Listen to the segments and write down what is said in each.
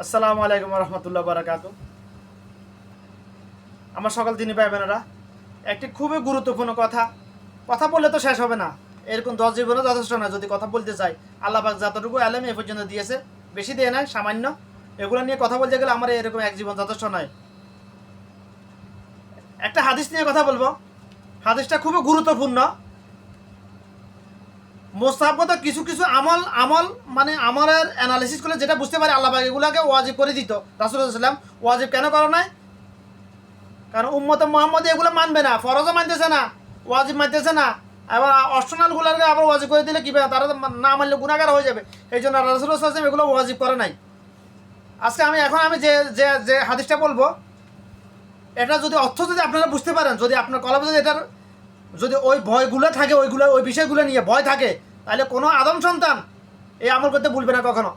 আসসালামু আলাইকুম রহমতুল্লাহ বারাকাতু। আমার সকল দিনই ভাই বোনেরা, একটি খুবই গুরুত্বপূর্ণ কথা বললে তো শেষ হবে না। এরকম 10 জীবনও যথেষ্ট না যদি কথা বলতে চাই। আল্লাহ পাক যতটুকু আলেম এ পর্যন্ত দিয়েছে, বেশি দিয়ে নাই, সামান্য। এগুলো নিয়ে কথা বলতে গেলে আমার এরকম এক জীবন যথেষ্ট নয়। একটা হাদিস নিয়ে কথা বলবো। হাদিসটা খুবই গুরুত্বপূর্ণ। মোস্তাহাবগত কিছু কিছু আমল আমল মানে আমলের অ্যানালিসিস করলে যেটা বুঝতে পারে আল্লাহ পাক এগুলোকে ওয়াজিব করে দিত। রাসূলুল্লাহ সাল্লাল্লাহু আলাইহি ওয়াসাল্লাম ওয়াজিব কেন করো নাই? কারণ উম্মতে মুহাম্মদী এগুলো মানবে না, ফরজও মানতেছে না, ওয়াজিব মানতেছে না। আবার অপশনালগুলোকে আবার ওয়াজিব করে দিলে কী হবে? তারা তো না মানলে গুনাহগার হয়ে যাবে। এই জন্য রাসূলুল্লাহ সাল্লাল্লাহু আলাইহি ওয়াসাল্লাম এগুলো ওয়াজিব করে নাই। আজকে আমি যে যে যে হাদিসটা বলবো, এটা যদি অর্থ যদি আপনারা বুঝতে পারেন, যদি আপনার কলবে যদি এটার যদি ওই ভয়গুলো থাকে, ওই বিষয়গুলো নিয়ে ভয় থাকে, তাহলে কোনো আদম সন্তান এই আমল করতে ভুলবে না কখনো।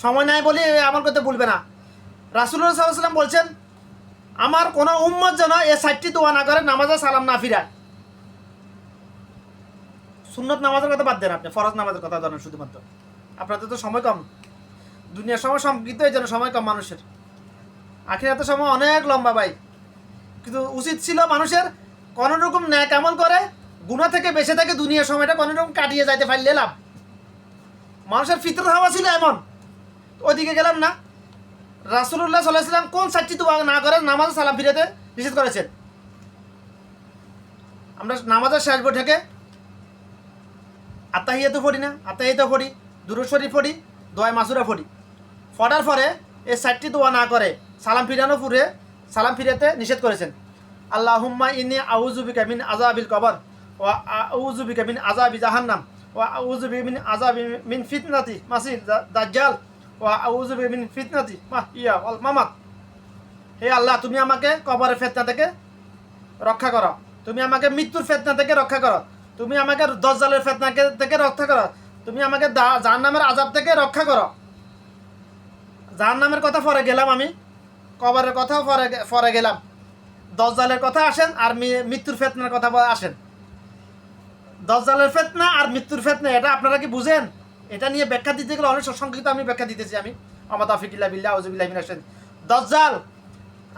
সময় নাই বলে এই আমল করতে ভুলবে না। রাসূলুল্লাহ সাল্লাল্লাহু আলাইহি ওয়াসাল্লাম বলছেন, আমার কোনো উম্মত যেন এ 60টি দোয়া না করে, নামাজে সালাম না ফিরায়। সুন্নত নামাজের কথা বাদ দেন, আপনি ফরজ নামাজের কথা জানেন শুধুমাত্র। আপনাদের তো সময় কম, দুনিয়ার সময় সংকীর্ণ, এই জন্য সময় কম মানুষের। আখিরাতের সময় অনেক লম্বা ভাই। কিন্তু উচিত ছিল মানুষের কোনো রকম ন্যাক আমল করে গুনাহ থেকে বেঁচে থাকে, দুনিয়ার সময়টা কোনো রকম কাটিয়ে যাইতে পারলে লাভ। মানুষের ফিতরত হওয়া ছিল এমন, ওইদিকে গেলাম না। রাসূলুল্লাহ সাল্লাল্লাহু আলাইহি ওয়াসাল্লাম কোন 60টি দোয়া না করে নামাজে সালাম ফিরাতে নিষেধ করেছেন? আমরা নামাজের শেষ বৈঠকে আত্তাহিয়াতু পড়ি না? আত্তাহিয়াতু পড়ি, দুরূদ শরীফ পড়ি, দোয়া মাসুরা পড়ি। পড়ার পরে এই 60টি দোয়া না করে সালাম ফিরাতে নিষেধ করেছেন। আল্লাহুম্মা ইন্নী আউযু বিকা মিন আযাবিল কবর ওয়া আউযু বিকা মিন আযাবি জাহান্নাম ওয়া আউযু বিকা মিন আযাবি মিন ফিতনাতি মাসিহ দাজ্জাল ওয়া আউযু বিকা মিন ফিতনাতি মাহইয়া ওয়াল মামাত। হে আল্লাহ, তুমি আমাকে কবরের ফিতনা থেকে রক্ষা করো, তুমি আমাকে মৃত্যুর ফিতনা থেকে রক্ষা করো, তুমি আমাকে দাজ্জালের ফিতনা থেকে রক্ষা করো, তুমি আমাকে জাহান্নামের আযাব থেকে রক্ষা করো। জাহান্নামের কথা পরে গেলাম, আমি কবরের কথা পরে গেলাম। দাজ্জালের কথা আসেন আর মৃত্যুর ফিতনার কথা আসেন। দাজ্জালের ফিতনা আর মৃত্যুর ফিতনা, এটা আপনারা কি বুঝেন? এটা নিয়ে ব্যাখ্যা দিতে গেলে অনেক সংক্ষিপ্ত আমি ব্যাখ্যা দিতেছি। আমি আমা তাওফীকুল্লাহ বিল্লাহ আউযু বিল্লাহি মিনাশ শাইতানির দাজ্জাল,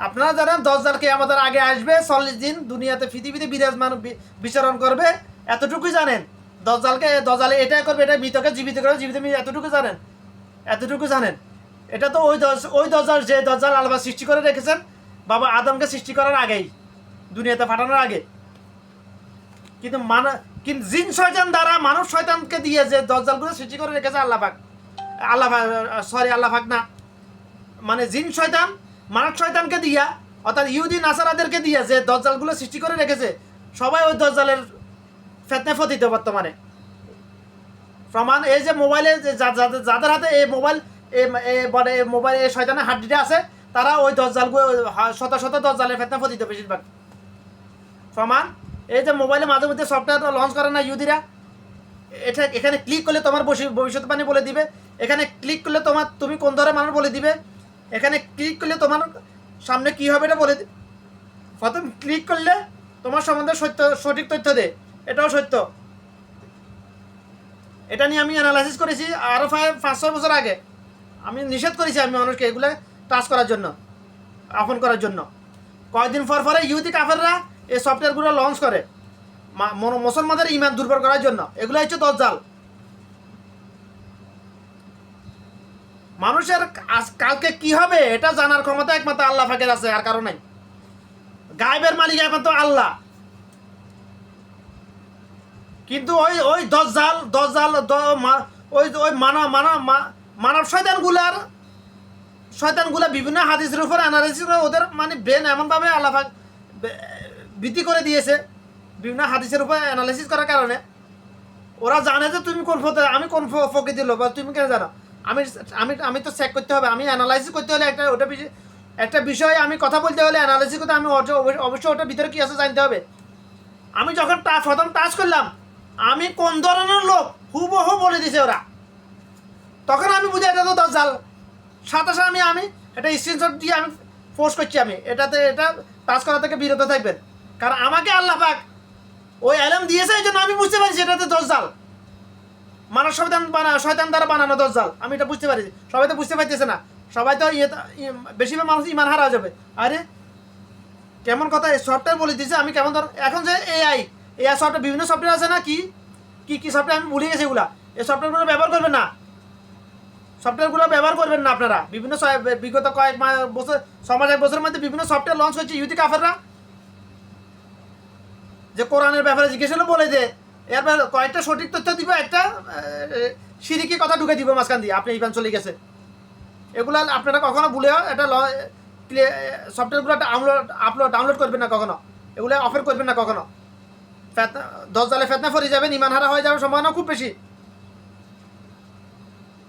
আপনারা জানেন দাজ্জালকে আমাদের আগে আসবে, 40 দিন দুনিয়াতে পৃথিবীতে বিরাজমান বিচরণ করবে, এতটুকুই জানেন। দাজ্জালে এটা করবে, এটা মৃতকে জীবিত করবে, জীবিত এতটুকু জানেন। এটা তো ওই দাজ্জাল, যে দাজ্জাল আল্লাহ সৃষ্টি করে রেখেছেন বাবা আদমকে সৃষ্টি করার আগেই, দুনিয়াতে পাঠানোর আগে। কিন্তু জিন শয়তান দ্বারা মানব শয়তানকে দিয়ে যে দাজ্জালগুলো সৃষ্টি করে রেখেছে আল্লাহ পাক না, মানে জিন শয়তান মানব শয়তানকে দিয়া, অর্থাৎ ইহুদি নাসারাদেরকে দিয়ে যে দাজ্জালগুলো সৃষ্টি করে রেখেছে, সবাই ওই দাজ্জালের ফিতনায় পতিত বর্তমানে। প্রমাণ এই যে মোবাইলে যাদের হাতে এই মোবাইল এই শয়তানের হাড্ডিটা আছে, তারা ওই দাজ্জালগুলো শত শত দাজ্জালের ফিতনায় পতিত বেশিরভাগ। প্রমাণ এই যে মোবাইলে মাঝে মধ্যে সফটওয়্যার লঞ্চ করে না ইহুদিরা, এখানে ক্লিক করলে তোমার ভবিষ্যৎবাণী বলে দিবে, এখানে ক্লিক করলে তুমি কোন ধরনের মানুষ বলে দিবে, এখানে ক্লিক করলে তোমার সামনে কি হবে এটা বলে দিবে। প্রথম ক্লিক করলে তোমার সম্বন্ধে সঠিক তথ্য দেয়, এটাও সত্য। এটা নিয়ে আমি অ্যানালাইসিস করেছি আরও 5-6 বছর আগে। আমি নিষেধ করেছি আমি মানুষকে এগুলো টাচ করার জন্য, আপন করার জন্য। কয়েকদিন পরে ইহুদি কাফেররা এই সফটওয়্যারগুলো লঞ্চ করে মুসলমানদের ঈমান দুর্বল করার জন্য। এগুলো হচ্ছে দাজ্জাল। মানুষের কালকে কি হবে এটা জানার ক্ষমতা একমাত্র আল্লাহ পাকের আছে, আর কারো নাই। গায়েবের মালিক একমাত্র আল্লাহ। কিন্তু ওই দাজ্জাল ওই মানব শয়তানগুলা বিভিন্ন হাদিসের উপর অ্যানালাইসিস করে ওদের মানে ব্রেন এমনভাবে আল্লাহ পাক ভীতি করে দিয়েছে, বিভিন্ন হাদিসের উপর অ্যানালাইসিস করার কারণে। ওরা জানে যে তুমি কোন আমি কোন প্রকৃতির লোক, তুমি কেন জানো? আমি তো চেক করতে হবে, আমি অ্যানালাইসিস করতে হলে একটা বিষয় আমি কথা বলতে হলে অ্যানালাইসিস করতে আমি অবশ্যই ওটার ভিতরে কী আছে জানতে হবে। আমি যখন প্রথম টাচ করলাম, আমি কোন ধরনের লোক হুবহু বলে দিছে ওরা, তখন আমি বুঝি এটা তো দাজ্জাল। সাথে আমি এটা স্ক্রিনশট দিয়ে আমি পোস্ট করছি। আমি এটা টাচ করা থেকে বিরত থাকবেন, কারণ আমাকে আল্লাহ পাক ওই ইলম দিয়েছে, এই জন্য আমি বুঝতে পারছি এটাতে দাজ্জাল। মানব শয়তান দ্বারা বানানো দজ্জাল। আমি এটা বুঝতে পারি, সবাই তো বুঝতে পারতেছে না, সবাই তো বেশিরভাগ মানুষ ইমান হারা যাবে। আরে কেমন কথা, এই সফটওয়্যার বলে দিয়েছে আমি কেমন ধর, এখন যে এআই সফটওয়্যার, বিভিন্ন সফটওয়্যার আছে না, কি কি কি সফটওয়্যার আমি ভুলে গেছি এগুলা। এই সফটওয়্যারগুলো ব্যবহার করবেন না, সফটওয়্যারগুলো ব্যবহার করবেন না আপনারা। বিভিন্ন বিগত কয়েক বছর, 6 বছরের মধ্যে বিভিন্ন সফটওয়্যার লঞ্চ হয়েছে ইহুদি কাফেররা, যে কোরআনের ব্যাপারে জিজ্ঞেস হলে বলে দে, এর কয়েকটা সঠিক তথ্য দিব, একটা সিরিকি কথা ঢুকে দিব মাঝখান দিয়ে, আপনি ইমান চলে গেছে। এগুলো আপনারা কখনো ভুলেও এটা সফটওয়্যারগুলো ডাউনলোড করবেন না কখনো, এগুলো অফার করবেন না কখনো। ফেতনা, দজ্জালে ফেতনা ফরি যাবেন, ইমান হারা হয়ে যাওয়ার সম্ভাবনা খুব বেশি।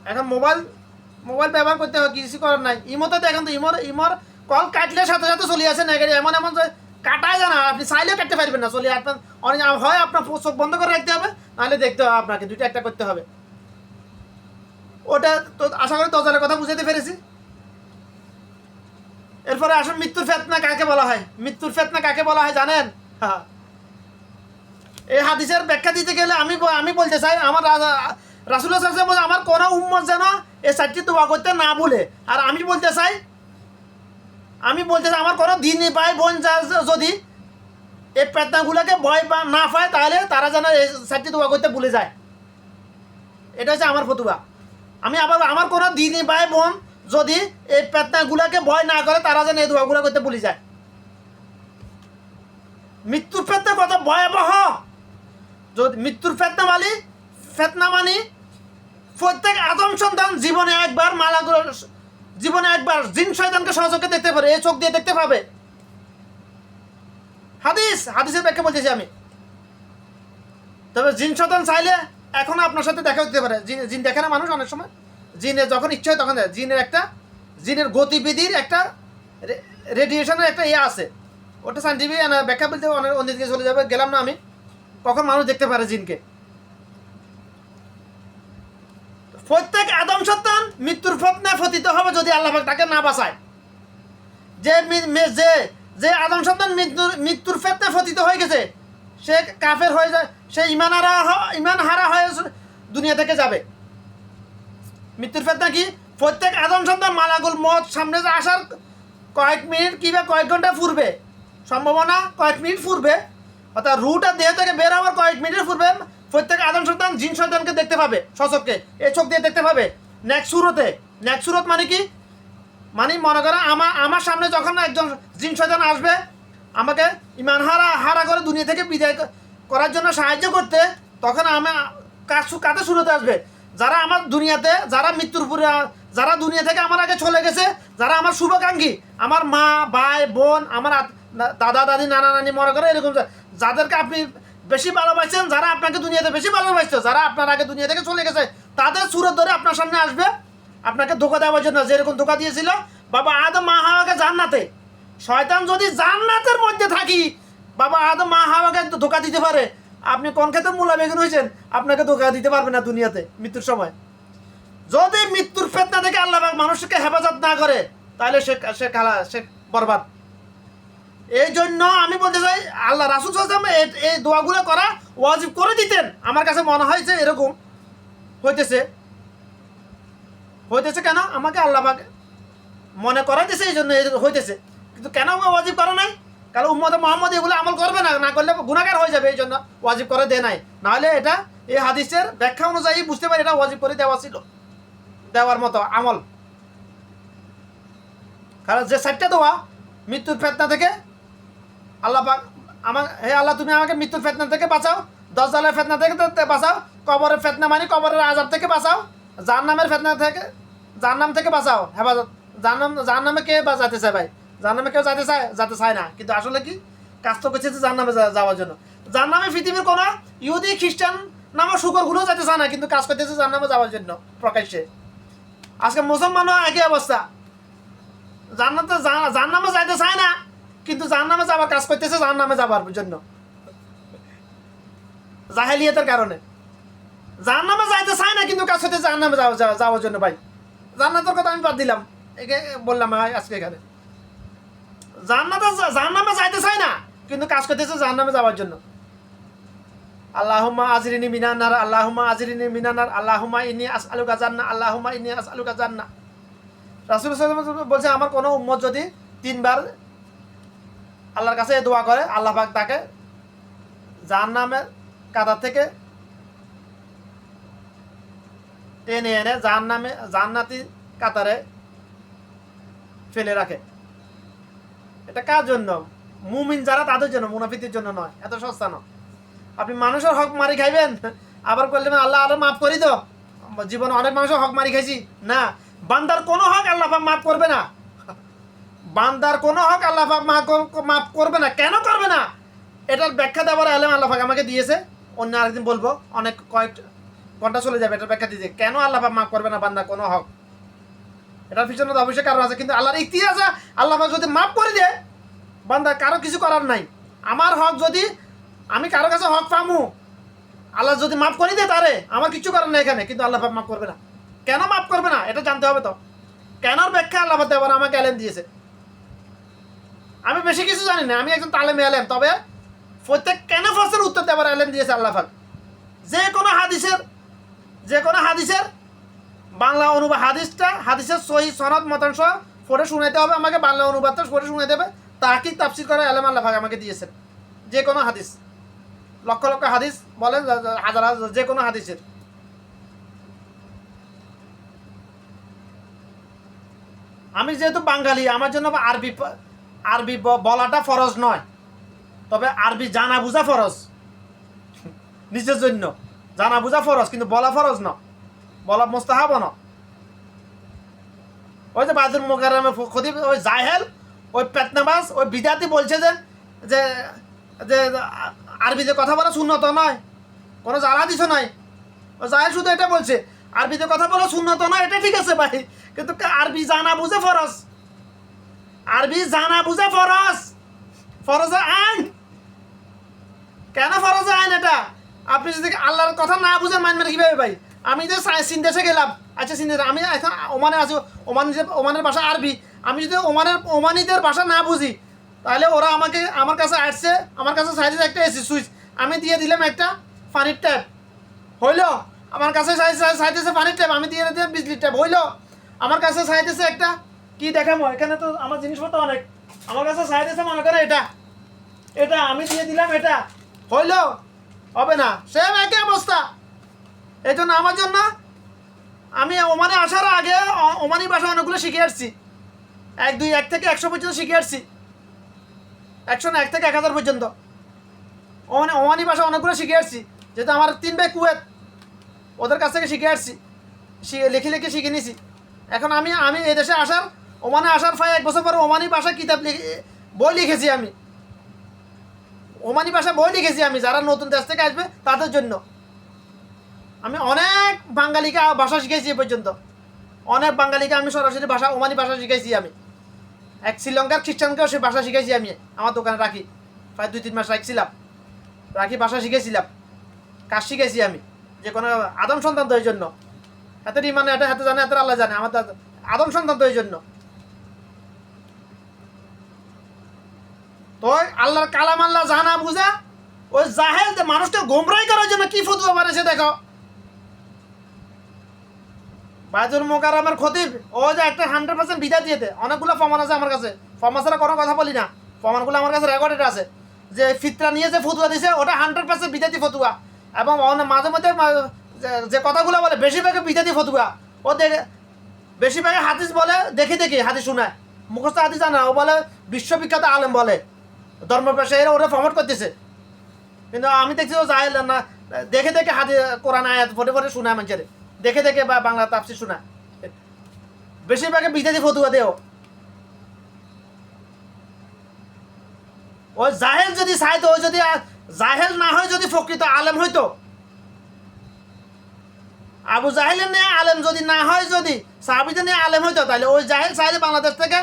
এখন মোবাইল ব্যবহার করতে হয়, কিছু করার নাই। ইমোতে দেখেন তো, ইমোর কল কাটলে সাথে সাথে চলে আসে না, এমন যে কাটায় জানা, আপনি চাইলেও কাটতে পারবেন না, চলে আপনার অনেক হয়, আপনার চোখ বন্ধ করে রাখতে হবে, নাহলে দেখতে হবে আপনাকে, দুইটা একটা করতে হবে। ওটা তো আশা করি দজ্জালের কথা বুঝাতে পেরেছি। এরপরে আসুন, মৃত্যুর ফেতনা কাকে বলা হয়? মৃত্যুর ফেতনা কাকে বলা হয় জানেন? হ্যাঁ, এই হাদিসের ব্যাখ্যা দিতে গেলে আমি বলতে চাই, আমার রাসূলুল্লাহ সাল্লাল্লাহু আলাইহি ওয়াসাল্লাম আমার কোন উম্মত যেন এই 4টি দোয়া করতে না ভুলে। আর আমি বলতে চাই আমার কোনো দিনী ভাই বোন যদি এই ফেতনাগুলোকে ভয় না পায়, তাহলে তারা যেন এই 4টি দোয়া করতে ভুলে যায়। এটা হচ্ছে আমার ফতুয়া। আমি আবার আমার কোনো দিনী ভাই বোন যদি এই ফেতনাগুলোকে ভয় না করে, তারা যেন এই দোয়াগুলো করতে ভুলে যায়। মৃত্যুর ফেতনা কত ভয়াবহ! যদি মৃত্যুর ফেতনা মানে প্রত্যেক আদম সন্তান জীবনে একবার জিন শয়তানকে সহযোগে দেখতে পারে, এই চোখ দিয়ে দেখতে পাবে। হাদিসের ব্যাখ্যা বলতেছি আমি। তবে জিন শয়তান চাইলে এখন আপনার সাথে দেখা হতে পারে। জিন দেখে না মানুষ অনেক সময়, জিনের যখন ইচ্ছা হয় তখন দেখে। জিনের গতিবিধির একটা রেডিয়েশনের একটা আছে, ওটা সাইন্টিফিক ব্যাখ্যা বলতে অনেক অন্যদিকে চলে যাবে, গেলাম না আমি। কখন মানুষ দেখতে পারে জিনকে? প্রত্যেক আদম সন্তান মৃত্যুর ফতনায় পতিত হবে যদি আল্লাহ পাক তাকে না বাঁচায়। যে আদম সন্তান মৃত্যুর ফতনায় পতিত হয়ে গেছে, সে কাফের হয়ে যায়, সে ইমান হারা হয়ে দুনিয়া থেকে যাবে। মৃত্যুর ফতনা কি? প্রত্যেক আদম সন্তান মালাকুল মউত সামনে আসার কয়েক মিনিট কিংবা কয়েক ঘন্টা পূর্বে, সম্ভাবনা কয়েক মিনিট পূর্বে, অর্থাৎ রুটা দেহ থেকে বের হওয়ার কয়েক মিনিটের পূর্বে প্রত্যেক আদম সন্তান জিন শয়তানকে দেখতে পাবে সচক্ষে, এই চোখ দিয়ে দেখতে পাবে। নেক্সট সুরত মানে কি? মানে মনে করেন আমার সামনে যখন একজন জিন শয়তান আসবে আমাকে ইমান হারা করে দুনিয়া থেকে বিদায় করার জন্য সাহায্য করতে, তখন কাতে সুরতে আসবে যারা আমার দুনিয়াতে, যারা মৃত্যুর পরে, যারা দুনিয়া থেকে আমার আগে চলে গেছে, যারা আমার শুভাকাঙ্ক্ষী, আমার মা ভাই বোন, আমার দাদা দাদি নানা নানি, মনে করে এরকম যাদেরকে আপনি বেশি ভালোবাসছেন, যারা আপনাকে দুনিয়াতে বেশি ভালোবাসতো, যারা আপনার আগে দুনিয়া থেকে চলে গেছে, তাদের সুরত ধরে আপনার সামনে আসবে আপনাকে ধোকা দেওয়ার জন্য। যেরকম ধোকা দিয়েছিল বাবা আদম মা হাওয়াকে জান্নাতে। শয়তান যদি জান্নাতের মধ্যে থাকি বাবা আদম মা হাওয়াকে ধোকা দিতে পারে, আপনি কোন ক্ষেত্রে মূলা বেগুন হয়েছেন, আপনাকে ধোকা দিতে পারবে না দুনিয়াতে মৃত্যুর সময়। যদি মৃত্যুর ফেতনা থেকে আল্লাহ মানুষকে হেফাজত না করে, তাহলে সে বরবাদ। এই জন্য আমি বলতে চাই, আল্লাহ রাসূল সাল্লাল্লাহু আলাইহি ওয়াসাল্লাম এই দোয়াগুলো করা ওয়াজিব করে দিতেন। আমার কাছে মনে হয় যে এরকম হইতেছে কেন, আমাকে আল্লাহ পাক মনে করাই দিয়েছে, এই জন্য হইতেছে। কিন্তু কেন ওয়াজিব করা নাই? কারণ উম্মতে মুহাম্মদ এগুলো আমল করবে না করলে গুনাহগার হয়ে যাবে, এই জন্য ওয়াজিব করে দেয় নাই। নাহলে এটা এই হাদিসের ব্যাখ্যা অনুযায়ী বুঝতে পারি এটা ওয়াজিব করে দেওয়ার মতো আমল। কারণ যে 4টা দোয়া মৃত্যুর ফেতনা থেকে আল্লাহ পাক হে আল্লাহ তুমি আমাকে মৃত্যুর ফেতনা থেকে বাঁচাও, দজ্জালের ফেতনা থেকে বাঁচাও, কবরের ফেতনা মানে কবরের আযাব থেকে বাঁচাও, জাহান্নামের ফেতনা থেকে, জাহান্নাম থেকে বাঁচাও, হেফাজত। জাহান্নামে কে যেতে চায় ভাই? জাহান্নামে কেউ যেতে চায় না, কিন্তু আসলে কি কাজ তো করছে জাহান্নামে যাওয়ার জন্য। জাহান্নামে পৃথিবীর কোনো ইহুদি খ্রিস্টান নামক শুকরগুলো যেতে চায় না, কিন্তু কাজ করতেছে জাহান্নামে যাওয়ার জন্য প্রকাশ্যে। আজকে মুসলমানও একই অবস্থা, জাহান্নামে যাইতে চায় না, কিন্তু জাহান্নামে যাওয়ার কাজ করতেছে জাহান্নামে যাওয়ার জন্য, জাহেলিয়াতের কারণে। জাহান্নামে যাইতে চায় না, কিন্তু কাজ করতে জাহান্নামে যাওয়ার জন্য। ভাই জান্নাতের কথা আমি বাদ দিলাম, একে বললাম আজকে এখানে। জাহান্নামে যাইতে চায় না, কিন্তু কাজ করতেছে জাহান্নামে যাওয়ার জন্য। আল্লাহুম্মা আজরিনি মিনান নার, আল্লাহুম্মা আজরিনি মিনান নার, আল্লাহুম্মা ইন্নী আসআলুকা জান্নাহ, আল্লাহুম্মা ইন্নী আসআলুকা জান্নাহ। রাসূল সাল্লাল্লাহু আলাইহি ওয়াসাল্লাম বলছে আমার কোনো উম্মত যদি 3 বার আল্লাহর কাছে দোয়া করে, আল্লাহ পাক তাকে জাহান্নামের কাঁটা থেকে টেনে এনে জান্নাতি কাতারে ফেলে রাখে। এটা কার জন্য? মুমিন যারা তাদের জন্য, মুনাফিকদের জন্য নয়। এত সস্তা নয়। আপনি মানুষের হক মারি খাইবেন, আবার করলেন আল্লাহ আরো মাফ করি তো। জীবনে অনেক মানুষের হক মারি খাইছি না। বান্দার কোনো হক আল্লাহ পাক মাফ করবে না। বান্দার কোনো হক আল্লাহ পাক মাফ করবে না। কেন করবে না? এটার ব্যাখ্যা দেওয়ার আলেম আল্লাহ পাক আমাকে দিয়েছে। অন্য আরেকদিন বলবো, অনেক কয়েক ঘন্টা চলে যাবে এটার ব্যাখ্যা দিয়েছে কেন আল্লাহ পাক মাফ করবে না বান্দার কোনো হক। এটার পিছনে তো অবশ্যই কারণ আছে, কিন্তু আল্লাহর ইখতিয়ার আছে। আল্লাহ পাক যদি মাফ করে দেয়, বান্দা কারো কিছু করার নাই। আমার হক যদি আমি কারো কাছে হক পামু, আল্লাহ যদি মাফ করে দেয় তারে, আমার কিছু করার নেই এখানে। কিন্তু আল্লাহ পাক মাফ করবে না। কেন মাফ করবে না এটা জানতে হবে তো। কেনর ব্যাখ্যা আল্লাহ পাক দেওয়ার আমাকে আলেম দিয়েছে। আমি বেশি কিছু জানি না, আমি একজন তালেমে আলেম, তবে প্রত্যেক কেন প্রশ্নের উত্তর দেওয়ার আলেম দিয়েছে আল্লাহ পাক। যে কোনো হাদিসের বাংলা অনুবাদ, হাদিসের সহি সনদ মতাংশ পড়ে শুনাইতে হবে আমাকে, বাংলা অনুবাদটা পড়ে শুনাইতে হবে। তাহকিক তাফসীর করে আলেম আল্লাহ পাক আমাকে দিয়েছেন। যে কোনো হাদিস, লক্ষ লক্ষ হাদিস বলেন, হাজার হাজার, যে কোনো হাদিসের। আমি যেহেতু বাঙালি, আমার জন্য আরবি বলাটা ফরজ নয়, তবে আরবি জানা বোঝা ফরজ। নিজের জন্য জানা বোঝা ফরজ, কিন্তু বলা ফরজ না, বলা মুস্তাহাব না। ওই যে বায়তুল মুকাররমে খতিব, ওই জাহেল, ওই পেতনাবাজ, ওই বিদাতি বলছে যে যে আরবিতে কথা বলা সুন্নত নয়, কোনো জানা দিছ নাই। ও জাহেল শুধু এটা বলছে আরবিতে কথা বলা সুন্নত নয়। এটা ঠিক আছে ভাই, কিন্তু আরবি জানা বুঝে ফরজ। আরবি জানা বুঝে ফরজ, ফরজে আইন। কেন ফরজে আইন? এটা আপনি যদি আল্লাহর কথা না বুঝেন মানবেন কিভাবে ভাই? আমি যে চীন দেশে গেলাম, আচ্ছা চীন দেশে, আমি এখন ওমানে আছি, ওমানের ভাষা আরবি। আমি যদি ওমানিদের ভাষা না বুঝি, তাহলে ওরা আমার কাছে আসছে, আমার কাছে চাইছে একটা এসি সুইচ, আমি দিয়ে দিলাম একটা পানির ট্যাপ, হইল। আমার কাছে চাইতেছে পানির ট্যাপ, আমি দিয়ে দিলাম বিজলির ট্যাপ, হইল। আমার কাছে চাইতেছে একটা কি দেখাবো, এখানে তো আমার জিনিসপত্র অনেক, আমার কাছে চাইতেছে মনে করে এটা আমি দিয়ে দিলাম, এটা হইল। হবে না, সেম একই অবস্থা। এই জন্য আমার জন্য আমি ওমানে আসার আগে ওমানি ভাষা অনেকগুলো শিখে আসছি। 1 থেকে 100 পর্যন্ত শিখে আসছি। 100 না, 1 থেকে 1000 পর্যন্ত ওমানি ভাষা অনেকগুলো শিখে আসছি। যেহেতু আমার 3 ভাই কুয়েত, ওদের কাছ থেকে শিখে আসছি, লিখে শিখে নিছি। এখন আমি এই দেশে ওমানে আসার প্রায় 1 বছর পরে ওমানি ভাষা বই লিখেছি। আমি ওমানি ভাষা বই লিখেছি আমি, যারা নতুন দেশ থেকে আসবে তাদের জন্য। আমি অনেক বাঙালিকে ভাষা শিখেছি এ পর্যন্ত। অনেক বাঙালিকে আমি সরাসরি ওমানি ভাষা শিখেছি। আমি এক শ্রীলঙ্কার খ্রিস্টানকেও সে ভাষা শিখেছি। আমি আমার দোকানে রাখি, প্রায় 2-3 মাস রাখি ভাষা শিখেছিলাম, কাজ শিখেছি আমি। যে কোনো আদম সন্তান তো এই জন্য, হাতের ইমানে এটা হাতে জানে, হাতের আল্লাহ জানে, আমার আদম সন্তান তো এই জন্য। তো আল্লাহর কালাম আল্লাহ জানা বুঝা, ওই জাহেল যে মানুষকে গোমরাই করার জন্য কি ফতোয়া বানিয়েছে দেখো। বায়তুল মুকাররমের খতিব ও যে একটা 100% বিদাত দিয়েছে। অনেকগুলো প্রমাণ আছে আমার কাছে, প্রমাণ ছাড়া কোনো কথা বলি না। প্রমাণগুলো আমার কাছে রেকর্ডেড আছে। যে ফিতরা নিয়ে যে ফতুয়া দিয়েছে ওটা 100% বিদাতি ফতুয়া। এবং মাঝে মধ্যে যে কথাগুলো বলে বেশিরভাগে বিদাতি ফতুয়া। ও বেশিরভাগে হাদিস বলে, দেখে হাদিস শোনায়, মুখস্থ হাদিস জানা। ও বলে বিশ্ববিখ্যাত আলেম, বলে ধর্ম পেশায় ওরা প্রমোট করতেছে। কিন্তু আমি দেখছি ও জাহেল না, দেখে হাদিস কোরআন আয়াত পড়ে শোনায় মানুষের, দেখে বা বাংলা তাফসীর শোনায়। বেশিরভাগে বিদাতি ফতুয়া দেও। ও জাহেল যদি চাইতো, ও যদি জাহেল না হয়, যদি প্রকৃত আলেম হইতো, আবু জাহেলের নিয়ে আলেম যদি না হয়, যদি সাহাবীদের নিয়ে আলেম হইতো, তাহলে ওই জাহেল চাইলে বাংলাদেশ থেকে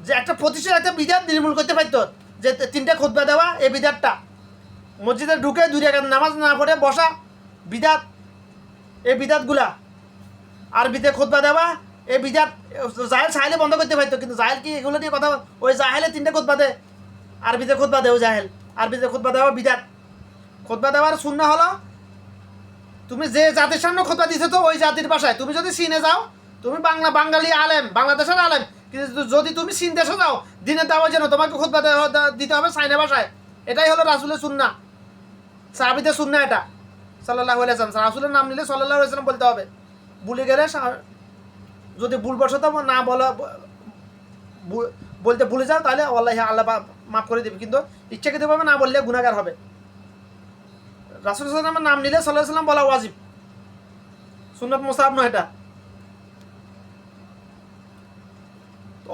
যে একটা প্রতিষ্ঠান, একটা বিদাত নির্মূল করতে পারতো। যে 3টা খুতবা দেওয়া, এই বিদাতটা মসজিদে ঢুকে 2 রাকাত নামাজ না পড়ে বসা বিদাত, এই বিদাতগুলা আরবিতে খুতবা দেওয়া, এই বিদাত জাহেল চাইলে বন্ধ করতে পারতো। কিন্তু জাহেল কি এগুলো নিয়ে কথা? ওই জাহেলে 3টা খুতবা দেয়, আরবিতে খুতবা দেয়। ও জাহেল আরবিতে খুতবা দেওয়া বিদাত। খুতবা দেওয়ার সুন্নাহ হলো তুমি যে জাতির সামনে খুতবা দিছো তো ওই জাতির ভাষায়। তুমি যদি চীনে যাও, তুমি বাঙালি আলেম, বাংলাদেশের আলেম, কিন্তু যদি তুমি চীন দেশে যাও দিনের দাওয়ার জন্য, তোমাকে খুতবা দিতে হবে চাইনা ভাষায়। এটাই হলো রাসূলের সুন্নাহ, সাহাবীদের সুন্নাহ এটা সাল্লাল্লাহু আলাইহি ওয়াসাল্লাম। রাসূলের নাম নিলে সাল্লাল্লাহু আলাইহি ওয়াসাল্লাম বলতে হবে। ভুলে গেলে যদি ভুলবশত না বলা বলতে ভুলে যাও তাহলে আল্লাহ মাফ করে দেবে, কিন্তু ইচ্ছাকৃতভাবে না বললে গুনাহগার হবে। রাসূল সাল্লাল্লাহু আলাইহি ওয়াসাল্লামের নাম নিলে সাল্লাল্লাহু আলাইহি ওয়াসাল্লাম বলা ওয়াজিব, সুন্নাত মুস্তাহাব নয় এটা।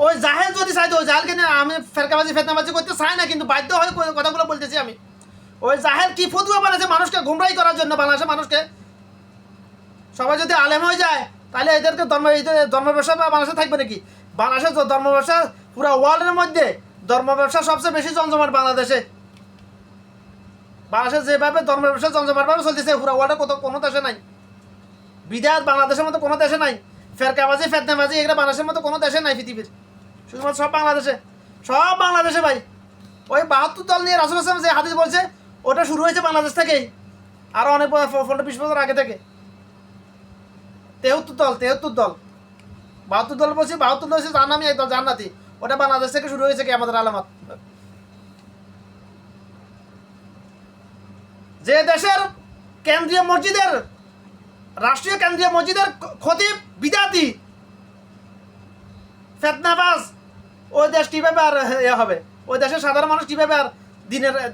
ওই জাহেল যদি চাইতো, ওই জাহেলকে নিয়ে আমি ফেরকাবাজি ফেতনাবাজি করতে চাই না, কিন্তু বাধ্য হয়ে কথাগুলো বলতেছি আমি। ওই জাহেল কি ফতুয়া বানাচ্ছে মানুষকে গুমরাহি করার জন্য, বাংলাদেশের মানুষকে। সবাই যদি আলেম হয়ে যায় তাহলে এদেরকে ধর্ম ব্যবসা বাংলাদেশে থাকবে নাকি? বাংলাদেশের ধর্ম ব্যবসা পুরো ওয়ার্ল্ডের মধ্যে ধর্ম ব্যবসা সবচেয়ে বেশি জমজমাট বাংলাদেশে। বাংলাদেশে যেভাবে ধর্ম ব্যবসা জমজমাটভাবে চলতেছে পুরো ওয়ার্ল্ডে কোনো দেশে নাই। বিদাত বাংলাদেশের মতো কোনো দেশে নাই। ফেরকাবাজি ফেতনাবাজি এগুলো বাংলাদেশের মতো কোনো দেশে নাই পৃথিবীর, শুধুমাত্র সব বাংলাদেশে ভাই। ওই 72 দল নিয়ে রাসূল সাল্লাল্লাহু আলাইহি ওয়াসাল্লাম যে হাদিস বলছে ওটা শুরু হয়েছে বাংলাদেশ থেকেই, আরও অনেক 15-20 বছর আগে থেকে। 73 দল 72 দল বলছি, 72 দল হচ্ছে জাহান্নামী, একদল জান্নাতি। ওটা বাংলাদেশ থেকে শুরু হয়েছে কিয়ামতের আলামত। যে দেশের কেন্দ্রীয় মসজিদের, রাষ্ট্রীয় কেন্দ্রীয় মসজিদের খতিব বিদাতি ফেতনাবাজ, ওই দেশ কীভাবে আর হবে? ওই দেশের সাধারণ মানুষ কীভাবে আর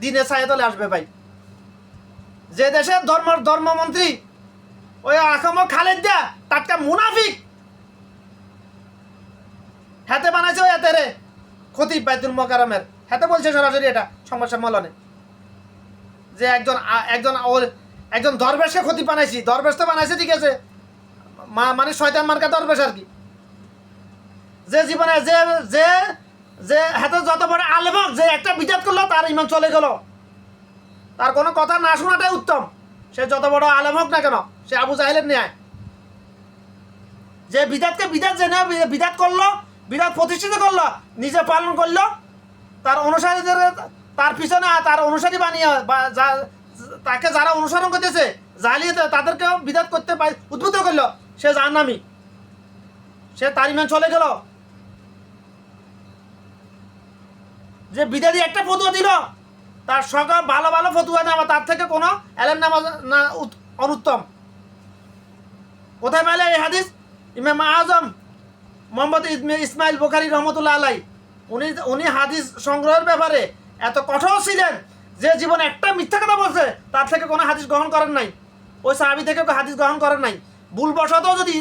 দিনের ছায়াতলে আসবে ভাই? যে দেশের ধর্মমন্ত্রী ওই আহমদ খালেদা টাটকা মুনাফিক, হাতে বানাইছে ওই হাতে রে খতিব বাইতুল মোকাররমের, হাতে বলছে সরাসরি এটা সংবাদ সম্মেলনে যে একজন দরবেশকে খতিব বানাইছি। দরবেশ তো বানাইছে ঠিক আছে, মানে শয়তান মার্কা দরবেশ আর কি। যে জীবনে যে যে যে হাতে যত বড় আলেমক যে একটা বিদাত করলো তার ইমান চলে গেল, তার কোনো কথা না শোনাটাই উত্তম। সে যত বড় আলেম হোক না কেন, সে আবু জাহেলের ন্যায়। যে বিদাতকে বিদাত জেনে বিদাত করলো, বিদাত প্রতিষ্ঠিত করলো, নিজে পালন করলো, তার অনুসারীদের তার পিছনে তার অনুসারী বানিয়ে তাকে যারা অনুসরণ করতেছে জালিয়াতে তাদেরকেও বিদাত করতে উদ্বুদ্ধ করলো, সে জাহান্নামী, সে তার ইমান চলে গেল। যে বিদাতি একটা ফতুয়া দিল, তার সকল ভালো ভালো ফতুয়া নেওয়া তার থেকে কোনো এলেম নেওয়া না অনুত্তম। কোথায় পাইলে এই হাদিস? ইমাম আজম মোহাম্মদ ইসমাইল বুখারী রহমতুল্লাহ আলাই উনি হাদিস সংগ্রহের ব্যাপারে এত কঠোর ছিলেন যে জীবনে একটা মিথ্যা কথা বলছে তার থেকে কোনো হাদিস গ্রহণ করেন নাই, ওই সাহাবী থেকে হাদিস গ্রহণ করেন নাই। ভুলবশতও যদি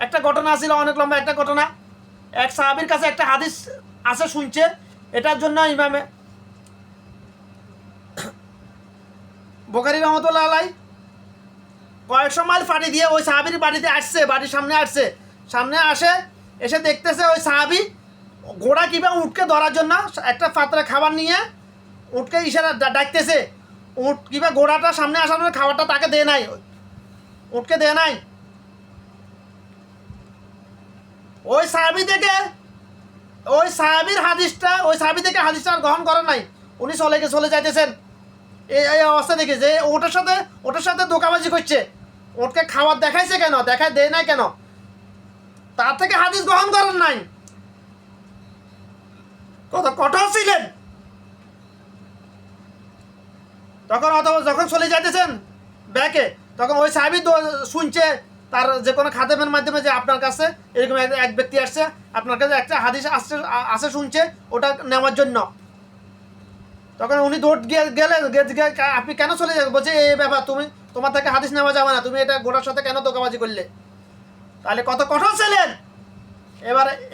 একটা ঘটনা ছিল, অনেক লম্বা একটা ঘটনা, এক সাহাবীর কাছে একটা হাদিস আছে শুনছে, এটার জন্য ইমামে বুখারী রহমতুল্লাহ আলাই কয়েকশো মাইল ফাঁড়ি দিয়ে ওই সাহাবীর বাড়িতে আসছে, বাড়ির সামনে এসে দেখতেছে ওই সাহাবী ঘোড়া কিংবা উটকে ধরার জন্য একটা পাত্রে খাবার নিয়ে উটকে ইশারা ডাকতেছে। উট কিংবা ঘোড়াটা সামনে আসার পরে খাবারটা তাকে দেয় নাই, উটকে দেয় নাই। ওই সাহাবী থেকে হাদিসটা আর গ্রহণ করেন নাই, উনি চলে যাইতেছেন। এই অবস্থা দেখে যে ওটার সাথে ধোঁকাবাজি করছে, ওটকে খাবার দেখাইছে কেন, দেয় নাই কেন, তার থেকে হাদিস গ্রহণ করেন নাই। কত কঠোর ছিলেন। তখন যখন চলে যাইতেছেন ব্যাকে, তখন ওই সাহাবী শুনছে তার যে কোনো খাদেমের মাধ্যমে যে আপনার কাছে এরকম এক ব্যক্তি আসছে, আপনার কাছে একটা হাদিস আসে শুনছে ওটা নেওয়ার জন্য। তখন উনি দৌড় গেলেন, আপনি কেন চলে যাবেন? বলছে এই ব্যাপার, তোমার থেকে হাদিস নেওয়া যাবে না, তুমি এটা গোড়ার সাথে কেন ধোঁকাবাজি করলে? তাহলে কত কঠোর ছিলেন।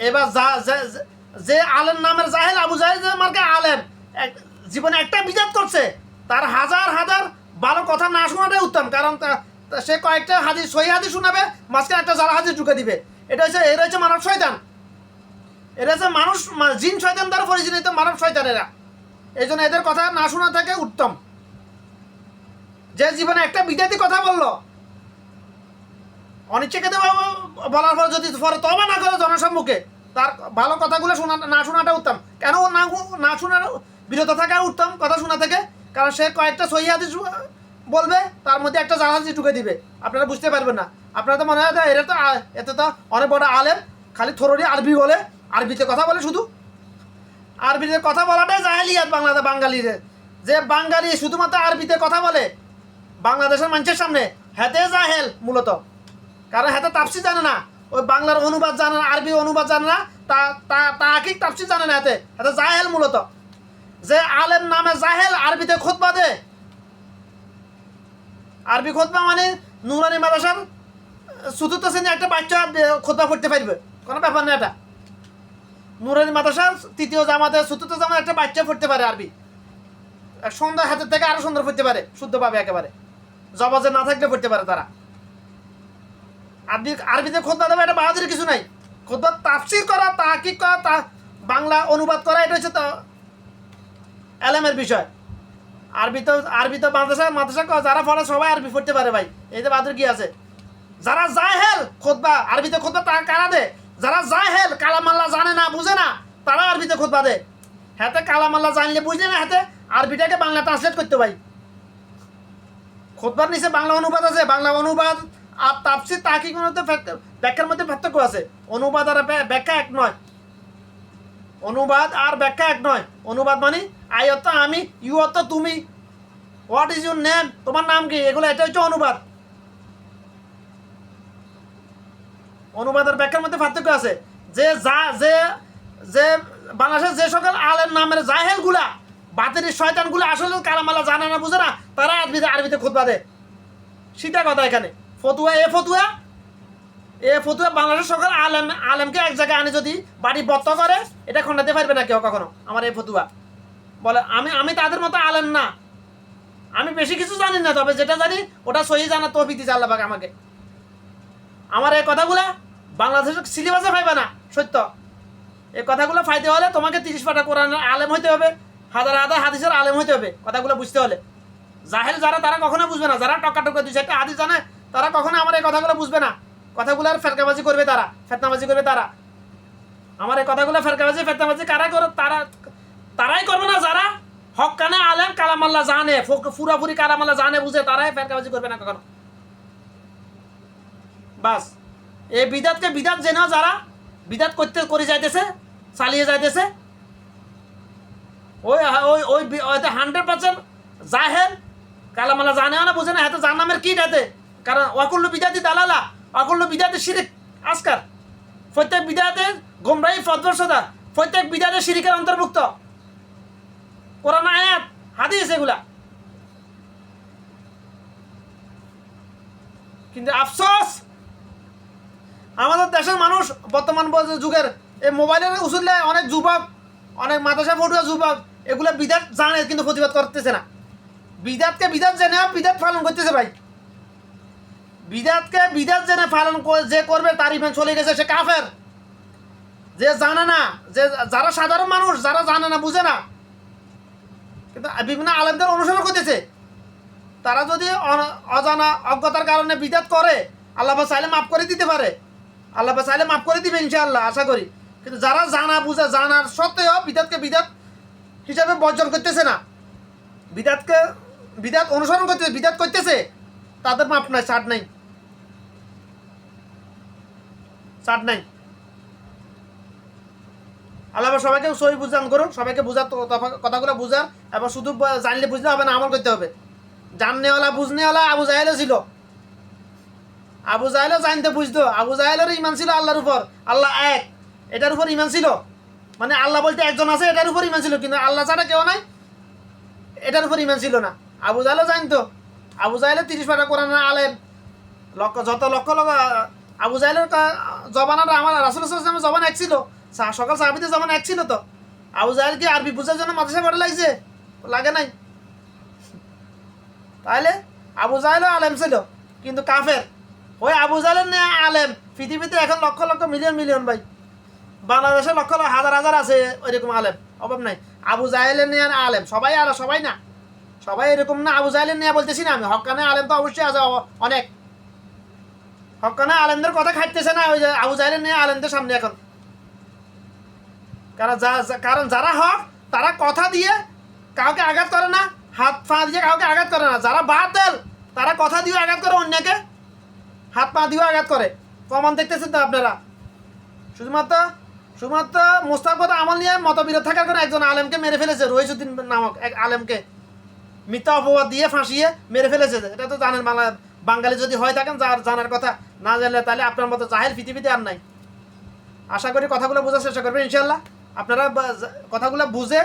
এবার যে আলেম নামের জাহেল, আবু জাহেল মার্কা আলেম, জীবনে একটা বিজাত করছে, তার হাজার ভালো কথা না শোনাটাই উত্তম। কারণ সে কয়েকটা হাদিস সহি হাদিস শোনাবে, মাঝখানে একটা জাল হাদিস ঢুকে দিবে। এরা হচ্ছে মানব শয়তান, এরা হচ্ছে জিন শয়তান দ্বারা পরিচালিত মানব শয়তান এরা। এই জন্য এদের কথা না শোনা থেকে উত্তম। যে জীবনে একটা বিদাতি কথা বললো, অনিচ্ছাকৃত বলার পর যদি পরে তওবা না করে জনসম্মুখে, তার ভালো কথাগুলো না শোনাটা উত্তম। কেন না শোনার বিরত থাকা উত্তম কথা শোনা থেকে? কারণ সে কয়েকটা সহি হাদিস বলবে, তার মধ্যে একটা জাহাজি ঢুকে দিবে, আপনারা বুঝতে পারবেন না। আপনারা তো মনে হয় এরা তো এত তো অনেক বড় আলেম, খালি থোড়ি আরবি বলে, আরবিতে কথা বলে শুধু। আরবিতে কথা বলাটাই জাহেলিয়াত বাঙালির, যে বাঙালি শুধুমাত্র আরবিতে কথা বলে বাংলাদেশের মানুষের সামনে, হেতে জাহেল মূলত। কারণ হেতে তাফসির জানে না, ওই বাংলার অনুবাদ জানে না, আরবি অনুবাদ জানে না, তাহাকিক তাফসির জানে না, হেতে হেতে জাহেল মূলত। যে আলেম নামে জাহেল আরবিতে খুতবা দে, আরবি খুতবা মানে নুরানি মাদ্রাসার চতুর্থ শ্রেণী একটা বাচ্চা খুতবা পড়তে পারবে, কোনো ব্যাপার না। এটা নুরানি মাদ্রাসার তৃতীয় জামাতে চতুর্থ জামাতে একটা বাচ্চা পড়তে পারে আরবি, সুন্দর, হাতের থেকে আরো সুন্দর পড়তে পারে, শুদ্ধভাবে একেবারে, জবাজে না থাকলে পড়তে পারে তারা। আরবিতে খুতবা দেবে, এটা বাহাদুরি কিছু নাই। খুতবা তাফসির করা, তাহকিক করা, তা বাংলা অনুবাদ করা, এটা হচ্ছে তো এলেমের বিষয়। আরবি তো মাদ্রাসা যারা পড়ে সবাই আরবি পড়তে পারে ভাই, এই যে বাহাদুর কি আছে। যারা জাহেল খুতবা আরবিতে খুতবা তা কারা দে, যারা জাহেল কালাম আল্লাহ জানে না বুঝে না, তারা আরবিতে খুতবা দে। হাতে কালাম আল্লাহ জানলে বুঝলে না, হাতে আরবিটাকে বাংলা ট্রান্সলেট করতে ভাই। খুতবার নিচে বাংলা অনুবাদ আছে, বাংলা অনুবাদ আর তাফসির তাহকিক মধ্যে ব্যাখ্যার মধ্যে পার্থক্য আছে। অনুবাদ আর ব্যাখ্যা এক নয়, অনুবাদ আর ব্যাখ্যা এক নয়। অনুবাদ মানে আই অর্থ আমি, ইউ অর্থ তুমি, হোয়াট ইজ ইউর নেম, তোমার নাম কি, এগুলো এটা হচ্ছে অনুবাদ। অনুবাদের ব্যাখ্যার মধ্যে পার্থক্য আছে। যে যে বাংলাদেশের যে সকল আলেম নামের জাহেল গুলা, বাতিল শয়তান গুলা আসলে কালামালা জানে না বুঝে না, তারা আরবিতে খুতবা দেয়। সেটা কথা এখানে ফতুয়া বাংলাদেশের সকল আলেমকে এক জায়গায় আনে যদি বাড়ি বত্ত করে, এটা খণ্ডাতে পারবে না কেউ কখনো। আমার এই ফতুয়া বলে আমি তাদের মতো আলেম না, আমি বেশি কিছু জানি না, তবে যেটা জানি ওটা সহি জানা তৌফিক দিয়েছে আল্লাহ পাক আমাকে। আমার এই কথাগুলা বাংলাদেশের সিলেবাসে পাইবে না, সত্য। এই কথাগুলো ফাইতে হলে তোমাকে 30 পাটা কোরআনের আলেম হইতে হবে, হাজার হাদিসের আলেম হইতে হবে, কথাগুলো বুঝতে হলে। জাহেল যারা, তারা কখনো বুঝবে না। যারা টকা 2-4টা হাদিস জানে, তারা কখনো আমার এই কথাগুলো বুঝবে না। কথাগুলোর ফেরকাবাজি করবে তারা, ফেতনাবাজি করবে তারা। আমার এই কথাগুলো ফেরকাবাজি ফেতনাবাজি কারা করে, তারাই করবে না যারা হক কানে আলেম কালাম আল্লাহ জানে, পুরাপুরি কালাম আল্লাহ জানে বুঝে, তারাই ফেরকাবাজি করবে না কখনো। বাস এই বিদাতকে বিদাত জেনেও যারা বিদাত করে যাইতেছে, চালিয়ে যাইতেছে, ওই ওই ওই 100% জাহেল কালাম আল্লাহ জানেও না বুঝে না, হাতে জান নামের কি হাতে। কারণ ওয়াকুল্লু বিদাতি দালালা, ওয়াকুল্লু বিদাতি শিরিক আসকার। প্রত্যেক বিদাতে গোমরাহি ফদবর্ষতা, প্রত্যেক বিদাতে শিরিকের অন্তর্ভুক্ত। কোরআন আয়াত হাদিস এগুলা। কিন্তু আফসোস আমাদের দেশের মানুষ বর্তমান যুগের এই মোবাইলের উসুলে অনেক যুবক, অনেক মাদ্রাসা পড়ুয়া যুবক এগুলো বিদাত জানে কিন্তু প্রতিবাদ করতেছে না। বিদাতকে বিদাত জেনে বিদাত পালন করতেছে ভাই। বিদাতকে বিদাত জেনে পালন যে করবে তার ইমান চলে গেছে, সে কাফের। যে জানে না, যে যারা সাধারণ মানুষ, যারা জানে না বুঝে না, কিন্তু বিভিন্ন আলেমদের অনুসরণ করতেছে, তারা যদি অজানা অজ্ঞতার কারণে বিদাত করে, আল্লাহ চাইলে মাফ করে দিতে পারে, আল্লাহ চাইলে মাফ করে দিবে ইনশাআল্লাহ, আশা করি। কিন্তু যারা জানা বুঝে, জানার সত্ত্বেও বিদাতকে বিদাত হিসাবে বর্জন করতেছে না, বিদাত অনুসরণ করতেছে, বিদাত করতেছে, তাদের মাপ নাই, ছাড় নাই, ছাড় নাই। আল্লাহ সবাইকে সহি বুঝান করুন, সবাইকে বুঝার কথাগুলো বুঝার, এবং শুধু জানলে বুঝলে হবে না, আমল করতে হবে। জাননেওয়ালা বুঝনেওয়ালা আবু জাহেলও ছিল, আবু জাহেলও জানতে বুঝতো, আবু জাহেলের ইমান ছিল আল্লাহর উপর, আল্লাহ এক, এটার উপর ইমান ছিল। মানে আল্লাহ বলতে একজন আছে, এটার উপর ইমান ছিল, কিন্তু আল্লাহ ছাড়া কেউ নাই, এটার উপর ইমান ছিল না। আবু জাহেলও জানতো। আবু জাহেলের 30 পাটা কোরআন আলেম, লক্ষ আবু জাহেলের জবানাটা আমার রাসূলুল্লাহ সাল্লাল্লাহু আলাইহি ওয়াসাল্লামের জবান এক ছিল, সকল সাহাবীদের জবান এক ছিল। তো আবু জাহেল কি আরবি বুঝার জন্য মাদ্রাসা পড়ে লাগছে? লাগে নাই। তাহলে আবু জাহেলও আলেম ছিল, কিন্তু কাফের। ওই আবু জাহেলের নিয়ে আলেম পৃথিবীতে এখন লক্ষ লক্ষ মিলিয়ন ভাই। বাংলাদেশে লক্ষ হাজার আছে ওইরকম আলেম, অভাব নাই। আবু জাহেলের নিয়ে আলেম সবাই, আর সবাই না, সবাই এরকম না। আবু জাহেলের নিয়ে বলতেছি না আমি, হক্কানে আলেম তো অবশ্যই আছে অনেক। হক্কানে আলেমদের কথা খাইতেছে না ওই যে আবু জাহেলের নিয়ে আলেমদের সামনে এখন। কারণ যারা হক, তারা কথা দিয়ে কাউকে আঘাত করে না, হাত পা দিয়ে কাউকে আঘাত করে না। যারা বাতিল তারা কথা দিয়ে আঘাত করে, অন্যকে হাত পা দিয়ে আঘাত করে। প্রমাণ দেখতেছেন তো আপনারা। শুধুমাত্র মোস্তাফার আমল নিয়ে মতবিরোধ থাকার কারণে একজন আলেমকে মেরে ফেলেছে, রহিসুদ্দিন নামক এক আলেমকে মিথ্যা অপবাদ দিয়ে ফাঁসিয়ে মেরে ফেলেছে। এটা তো জানেন, বাঙালি যদি হয়ে থাকেন, যার জানার কথা, না জানলে তাহলে আপনার মতো জাহেল পৃথিবীতে আর নাই। আশা করি কথাগুলো বোঝার চেষ্টা করবেন ইনশাল্লাহ। আপনারা কথাগুলো বুঝে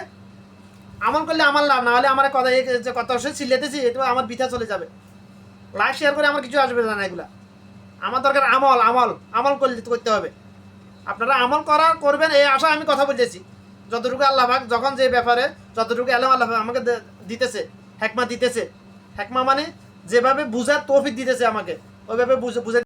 আমল করলে আমার লাভ, না হলে আমার কথা যে কথা সে চিল্লেতেছি এটা আমার বৃথা চলে যাবে। লাইক শেয়ার করে আমার কিছু আসবে না, এগুলা আমার দরকার আমল করতে হবে। আপনারা আমল করবেন এই আশা আমি কথা বলতেছি। যতটুকু আল্লাহ পাক যখন যে ব্যাপারে যতটুকু আল্লাহ আমাকে দিতেছে, হেকমা দিতেছে, হেকমা মানে যেভাবে বুঝার তৌফিক দিতেছে আমাকে, ওইভাবে বুঝে